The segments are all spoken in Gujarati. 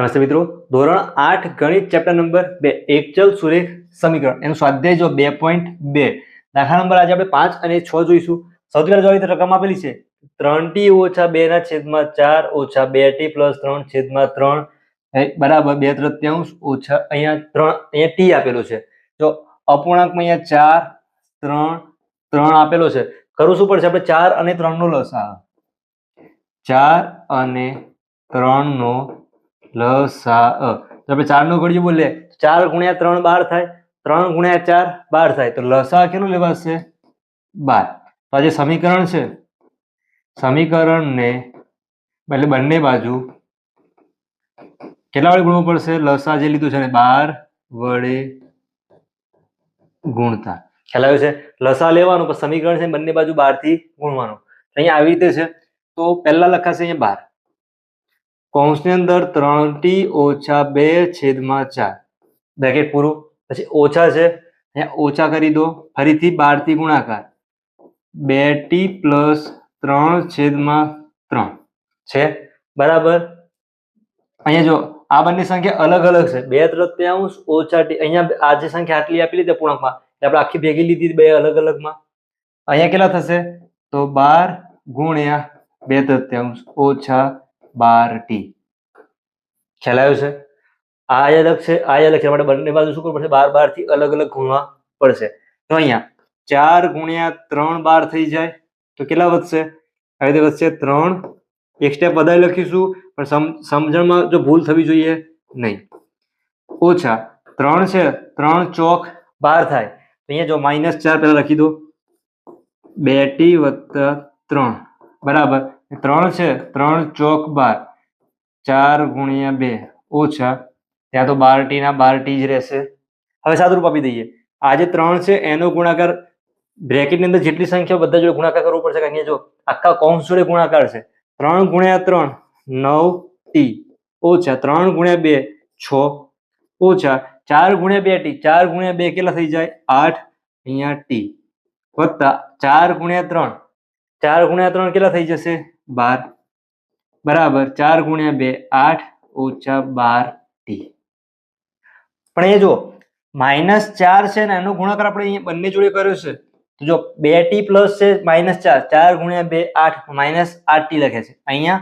નમસ્તે મિત્રો, ધોરણ 8 ગણિત ચેપ્ટર નંબર 2 એકચલ સુરેખ સમીકરણ એનું સ્વાધ્યાય જો 2.2 દાખલા નંબર આજે આપણે 5 અને 6 જોઈશું. સૌથી પહેલા જો આવી રકમ આપેલી છે 3t - 2 ના છેદમાં 4 ઓછા 2t + 3 છેદમાં 3 બરાબર 2/3 ઓછા અહીંયા 3 અહીંયા t આપેલો છે. જો અપૂર્ણાંકમાં અહીંયા 4 3 3 આપેલો છે. કરવું શું પડશે આપણે 4 અને 3 નો લસાઅ 4 અને 3 નો લસાઅ તો આપણે 4 નો ઘડીએ બોલીએ 4 × 3 12 થાય 3 × 4 12 થાય તો લસાઅ કેટલું લેવાશે 12. તો આ જે સમીકરણ છે સમીકરણને એટલે બંને બાજુ કેટલા વડે ગુણવું પડશે લસાઅ જે લીધું છે ને 12 વડે ગુણતા ખ્યાલ આવ્યો છે. લસાઅ લેવાનું પણ સમીકરણ છે બંને બાજુ 12 થી ગુણવાનું. અહીંયા આવી રીતે છે તો પહેલા લખાશે અહીંયા 12 કૌંસની અંદર 3t - 2 છેદમાં 4 બ્રેકેટ પૂરું. પછી ઓછા છે અહીંયા ઓછા કરી દો ફરીથી 12 થી ગુણાકાર 2t + 3 છેદમાં 3 છે બરાબર. અહીંયા જો આ બંને સંખ્યા અલગ અલગ છે 2/3 ઓછા t અહીંયા આ જે સંખ્યા આટલી આપેલી છે પૂર્ણાંકમાં આપણે આખી ભેગી લીધી બે અલગ અલગમાં. અહીંયા કેટલા થશે તો 12 × 2/3 ઓછા 12t. ખ્યાલ આવ્યો છે. આ અલગ છે આ અલગ છે માટે બંને બાજુ શું કરવું પડશે 12 12 થી અલગ અલગ ગુણવા પડશે. તો અહીંયા 4 × 3 12 થઈ જાય તો કેટલા વધશે આવી રીતે વધશે 3. એક સ્ટેપ વધારે લખીશું પણ સમજણમાં જો ભૂલ થવી જોઈએ નહીં. ઓછા 3 છે 3 ચોક 12 થાય તો અહીંયા જો -4 પહેલા લખી દો 2t + 3 બરાબર 3 છે 3 ચોક 12 4 × 2 ઓછા ત્યાં તો 12t ના 12t જ રહેશે. હવે સાદુરૂપ આપી દઈએ આ જે 3 છે એનો ગુણાકાર બ્રેકેટની અંદર જેટલી સંખ્યાઓ બધા જોડે ગુણાકાર કરવો પડશે. અહીંયા જો આખા કૌંસ જોડે ગુણાકાર છે 3 × 3 9t ઓછા 3 × 2 6 ઓછા 4 × 2t 4 × 2 કેટલા થઈ જાય 8 અહીંયા t વત્તા 4 × 3 4 × 3 કેટલા થઈ જશે 12 બરાબર 4 × 2 8 ઓછા 12t. પણ એ જો -4 છે ને એનો ગુણાકાર આપણે અહીંયા બંને જોડે કર્યો છે તો જો 2t પ્લસ છે -4 4 × 2 8 -8t લખે છે. અહીંયા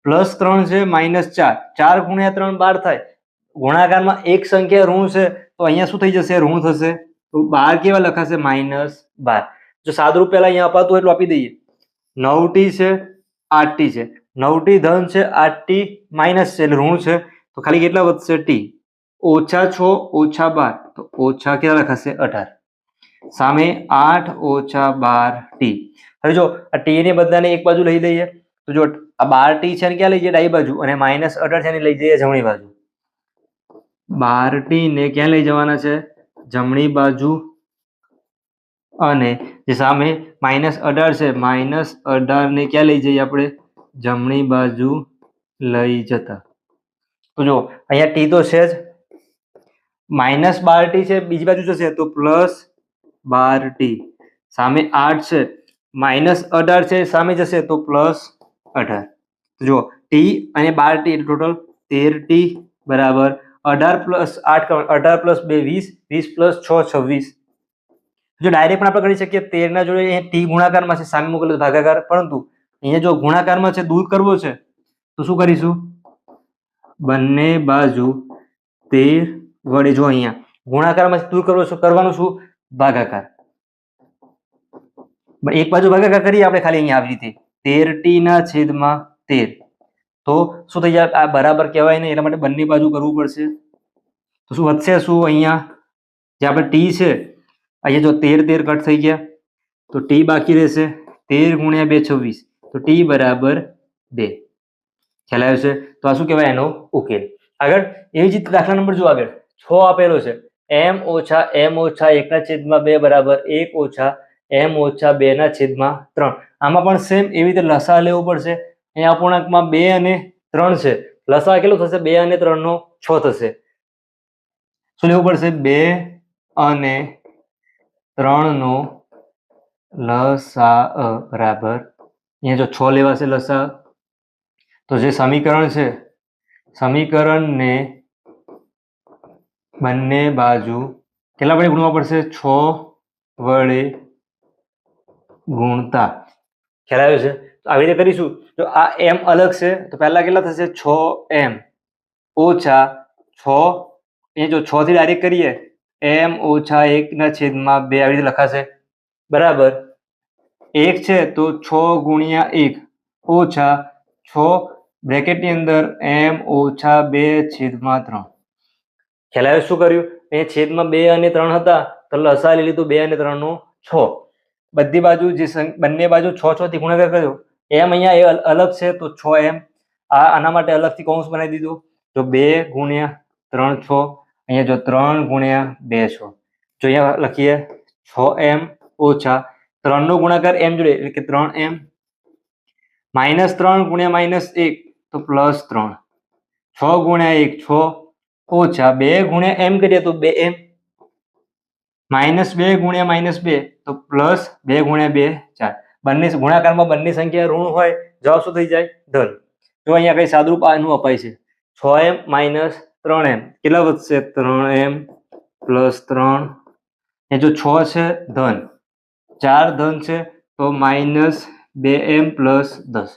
+3 છે -4 4 × 3 12 થાય ગુણાકારમાં એક સંખ્યા ઋણ છે તો અહીંયા શું થઈ જશે ઋણ થશે તો 12 કેવા લખાશે -12. જો સાદુરૂપ પહેલા અહીંયા અપાતું એટલું આપી દઈએ 9t છે 8t છે 9t ધન છે 8t માઇનસ છે એટલે ઋણ છે તો ખાલી કેટલા વધશે t ઓછા 6 ઓછા 12 તો ઓછા કેટલા લખાશે 18 સામે 8 ઓછા 12t. હવે જો આ t ને બધાને એક બાજુ લઈ લઈએ તો જો આ 12t છે ને ક્યાં લઈ જઈએ ડાબી બાજુ અને -18 છે ને લઈ જઈએ જમણી બાજુ. 12t ને ક્યાં લઈ જવાના છે જમણી બાજુ અને જે સામે -18 છે -18 ને ક્યાં લઈ જઈએ આપણે જમણી બાજુ લઈ જતા. તો જો અહીંયા t તો છે જ -12t છે બીજી બાજુ જશે તો +12t સામે 8 છે -18 છે સામે જશે તો +18. જો t અને 12t એટલે ટોટલ 13t બરાબર 18 + 8 18 + 2 20 20 + 6 26. જો ડાયરેક્ટ પણ આપણે કરી શકીએ 13 ના જોડે અહીંયા t ગુણાકારમાં છે સામે મોકલેલો ભાગાકાર પરંતુ અહીંયા જો ગુણાકારમાં છે દૂર કરવો છે તો શું કરીશું બંને બાજુ 13 વડે જો અહીંયા ગુણાકારમાં દૂર કરવો છે કરવાનું શું ભાગાકાર એક બાજુ ભાગાકાર કરીએ આપણે ખાલી અહીંયા આવી રીતે 13t ના છેદમાં 13 તો શું થઈ જાય આ બરાબર કહેવાય નહીં એટલા માટે બંને બાજુ કરવું પડશે. તો શું વધશે શું અહીંયા જે આપણે t છે અહીંયા જો 13 13 કટ થઈ ગયા તો t બાકી રહેશે 13 × 2 26 તો t બરાબર 2. ખ્યાલ આવ્યો છે. તો આ શું કહેવાય એનો ઉકેલ. આગળ એવી જ રીતે દાખલા નંબર જો આગળ 6 આપેલો છે m - m - 1/2 બરાબર 1 ઓછા m - 2/3. આમાં પણ સેમ એવી રીતે લસાઅ લેવો પડશે. અહીંયા અપૂર્ણાંકમાં 2 અને 3 છે લસાઅ કેટલો થશે 2 અને 3 નો 6 થશે. શું લેવું પડશે 2 અને 3 નો લસાઅ બરાબર અહીંયા જો 6 લેવાશે લસાઅ તો જે સમીકરણ છે સમીકરણને બંને બાજુ કેટલા વડે ગુણવા પડશે? 6 વડે ગુણતા. ખ્યાલ આવ્યો છે? તો આવી રીતે કરીશું. જો આ m અલગ છે તો પહેલા કેટલા થશે? 6m ઓછા 6. એ જો 6 થી ડાયરેક્ટ કરીએ m ઓછા 1/2 આવી રીતે લખાશે, બરાબર. 1 છે તો 6 ગુણ્યા 1 ઓછા 6 બ્રેકેટની અંદર m ઓછા 2/3. ખ્યાલ આવ્યો શું કર્યું? એ છેદમાં 2 અને 3 હતા તો લસા લઈ લીધું 2 અને 3 નો 6. બધી બાજુ જે બંને બાજુ 6 થી ગુણાકાર કર્યો. m અહીંયા અલગ છે તો 6m. આના માટે અલગથી કૌંસ બનાવી દીધું. તો 2 ગુણ્યા 3 6. અહીંયા જો 3 ગુણ્યા 2 6. જો અહીંયા લખીએ 6m ઓછા 3 નો ગુણાકાર m જોડે એટલે કે 3m -3 ગુણ્યા -1 તો +3. 6 ગુણ્યા 1 6 ઓછા 2 ગુણ્યા m કરીએ તો 2m -2 ગુણ્યા -2 તો +2 ગુણ્યા 2 4. બંને ગુણાકારમાં બંને સંખ્યા ઋણ હોય જવાબ શું થઈ જાય? ધન. જો અહીંયા કઈ સાદુરૂપ આનું અપાય છે 6m - 3m કેટલા વધશે? 3m +3. એ જો 6 છે ધન, 4 ધન છે તો -2m + 10.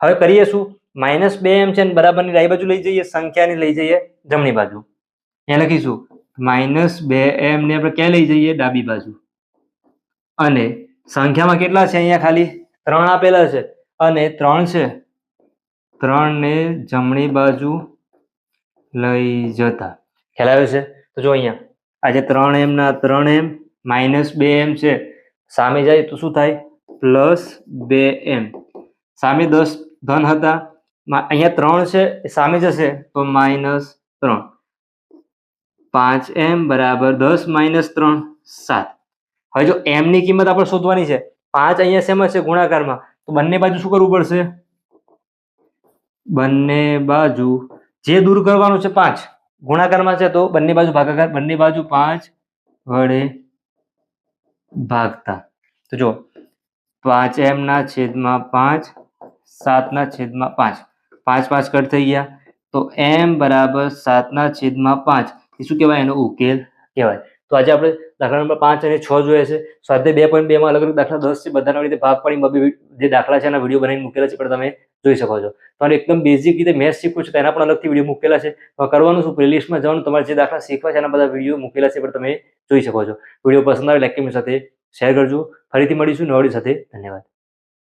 હવે કરીએ શું? -2m છે ને બરાબરની ડાબી બાજુ લઈ જઈએ, સંખ્યાની લઈ જઈએ જમણી બાજુ. અહીંયા લખીશું -2m ને આપણે ક્યાં લઈ જઈએ? ડાબી બાજુ. અને સંખ્યામાં કેટલા છે? અહીંયા ખાલી 3 આપેલા છે અને 3 છે, 3 ને જમણી બાજુ લઈ જતા. ખ્યાલ આવ્યો છે? તો જો અહીંયા આજે 3m ના 3m -2m છે, સામે જાય તો શું થાય? +2m. સામે 10 ધન હતા, અહીંયા 3 છે સામે જશે તો -3. 5m બરાબર 10 - 3 7. હવે જો m ની કિંમત આપણે શોધવાની છે. 5 અહીંયા શેમાં છે? ગુણાકારમાં. તો બંને બાજુ શું કરવું પડશે? બંને બાજુ જે દૂર કરવાનું છે 5 ગુણાકારમાં છે તો બંને બાજુ ભાગાકાર. બંને બાજુ 5 વડે ભાગતા. તો જો 5m ના છેદમાં 5 7 ના છેદમાં 5 5 5 કટ થઈ ગયા તો m બરાબર 7 ના છેદમાં 5 એ શું કહેવાય? એનો ઉકેલ કહેવાય. તો આજે આપણે દાખલા નંબર 5 અને 6 જોયા છે. સ્વાધ્યાય 2.2 માં અલગ અલગ દાખલા 10 છે, બધાના રીતે ભાગ પાડી જે દાખલા છે એના વિડીયો બનાવીને મૂકેલા છે, પણ તમે જોઈ શકો છો. તમારે એકદમ બેઝિક રીતે મેથ્સ શીખવું છે તો એના પણ અલગથી વિડીયો મૂકેલા છે. કરવાનું શું? પ્લેલિસ્ટમાં જવાનું, તમારે જે દાખલા શીખવા છે એના બધા વિડીયો મૂકેલા છે, પણ તમે જોઈ શકો છો. વિડીયો પસંદ આવે લાઈક કમેન્ટ સાથે શેર કરજો. ફરીથી મળીશું નવા વિડીયો સાથે. ધન્યવાદ.